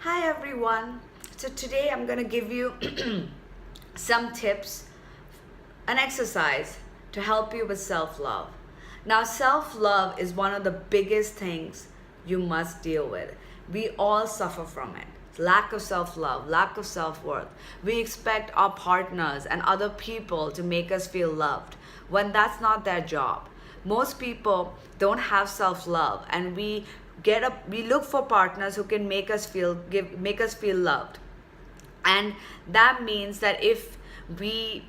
Hi everyone. So today I'm going to give you some tips, an exercise to help you with self-love. Now, self-love is one of the biggest things you must deal with. We all suffer from it. Lack of self-love, lack of self-worth. We expect our partners and other people to make us feel loved when that's not their job. Most people don't have self-love, and we look for partners who can make us feel loved. And that means that if we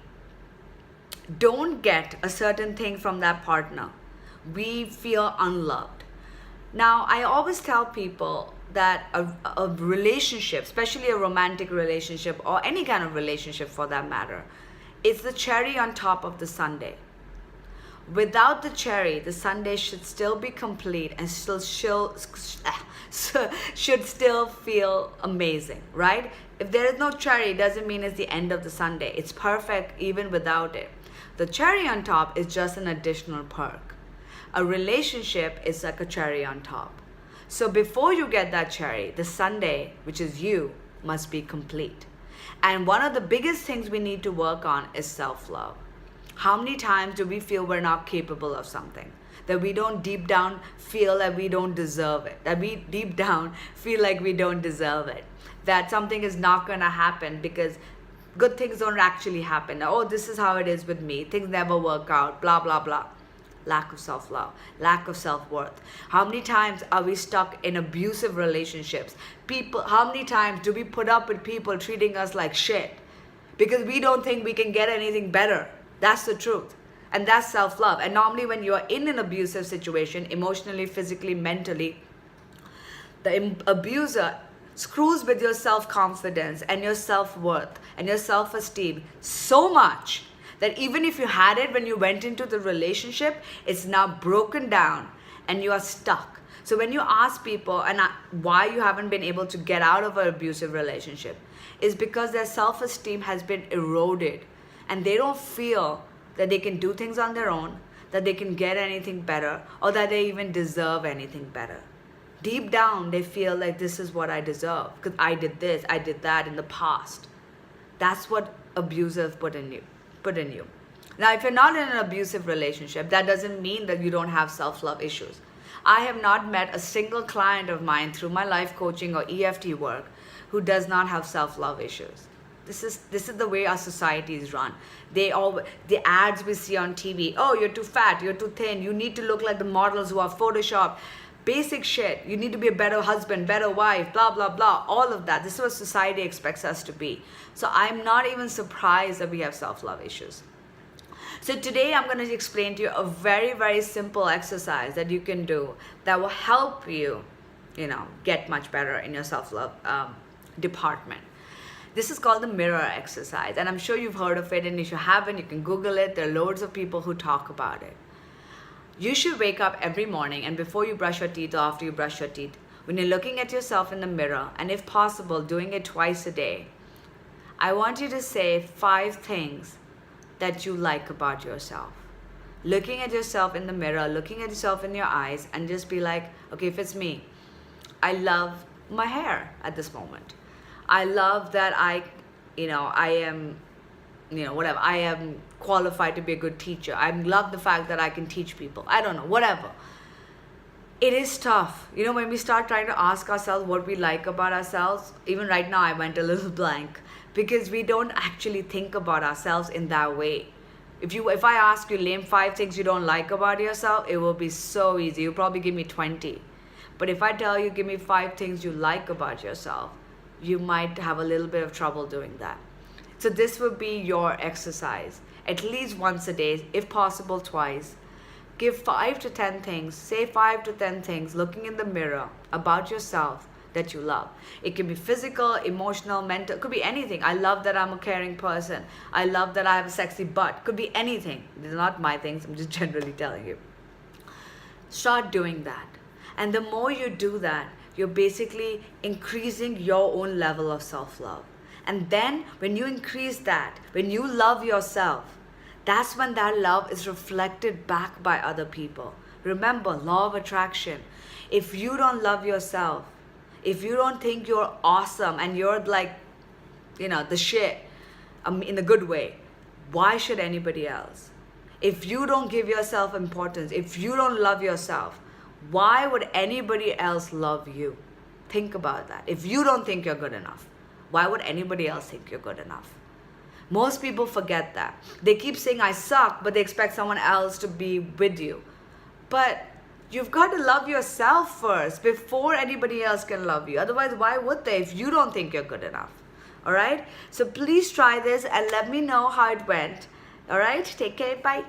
don't get a certain thing from that partner, we feel unloved. Now, I always tell people that a relationship, especially a romantic relationship or any kind of relationship for that matter, is the cherry on top of the sundae. Without the cherry, the sundae should still be complete and should still feel amazing, right? If there is no cherry, it doesn't mean it's the end of the sundae. It's perfect even without it. The cherry on top is just an additional perk. A relationship is like a cherry on top. So before you get that cherry, the sundae, which is you, must be complete. And one of the biggest things we need to work on is self-love. How many times do we feel we're not capable of something? That we don't deep down feel that we don't deserve it. That we deep down feel like we don't deserve it. That something is not going to happen because good things don't actually happen. Oh, this is how it is with me. Things never work out. Blah, blah, blah. Lack of self-love, lack of self-worth. How many times are we stuck in abusive relationships? How many times do we put up with people treating us like shit because we don't think we can get anything better? That's the truth. And that's self-love. And normally when you are in an abusive situation, emotionally, physically, mentally, the abuser screws with your self-confidence and your self-worth and your self-esteem so much that even if you had it when you went into the relationship, it's now broken down and you are stuck. So when you ask people why you haven't been able to get out of an abusive relationship, is because their self-esteem has been eroded. And they don't feel that they can do things on their own, that they can get anything better, or that they even deserve anything better. Deep down, they feel like this is what I deserve because I did this, I did that in the past. That's what abusers put in you. Now, if you're not in an abusive relationship, that doesn't mean that you don't have self-love issues. I have not met a single client of mine through my life coaching or EFT work who does not have self-love issues. This is the way our society is run. The ads we see on TV. Oh, you're too fat, you're too thin, you need to look like the models who are photoshopped. Basic shit. You need to be a better husband, better wife, blah, blah, blah. All of that. This is what society expects us to be. So I'm not even surprised that we have self-love issues. So today I'm going to explain to you a very, very simple exercise that you can do that will help you, get much better in your self-love department. This is called the mirror exercise, and I'm sure you've heard of it, and if you haven't, you can Google it. There are loads of people who talk about it. You should wake up every morning, and before you brush your teeth or after you brush your teeth, when you're looking at yourself in the mirror, and if possible, doing it twice a day, I want you to say 5 things that you like about yourself. Looking at yourself in the mirror, looking at yourself in your eyes, and just be like, okay, if it's me, I love my hair at this moment. I love that I am qualified to be a good teacher. I love the fact that I can teach people. I don't know, whatever. It is tough. When we start trying to ask ourselves what we like about ourselves, even right now I went a little blank because we don't actually think about ourselves in that way. If I ask you, name 5 things you don't like about yourself, it will be so easy. You'll probably give me 20. But if I tell you, give me 5 things you like about yourself, you might have a little bit of trouble doing that. So this would be your exercise. At least once a day, if possible twice. Give 5 to 10 things, say 5 to 10 things looking in the mirror about yourself that you love. It can be physical, emotional, mental, it could be anything. I love that I'm a caring person. I love that I have a sexy butt. Could be anything. These are not my things, I'm just generally telling you. Start doing that. And the more you do that, you're basically increasing your own level of self-love. And then when you increase that, when you love yourself, that's when that love is reflected back by other people. Remember, law of attraction. If you don't love yourself, If you don't think you're awesome and you're like, the shit, in a good way, why should anybody else? If you don't give yourself importance, if you don't love yourself, why would anybody else love you? Think about that. If you don't think you're good enough, why would anybody else think you're good enough? Most people forget that. They keep saying, I suck, but they expect someone else to be with you. But you've got to love yourself first before anybody else can love you. Otherwise, why would they if you don't think you're good enough? All right? So please try this and let me know how it went. All right? Take care. Bye.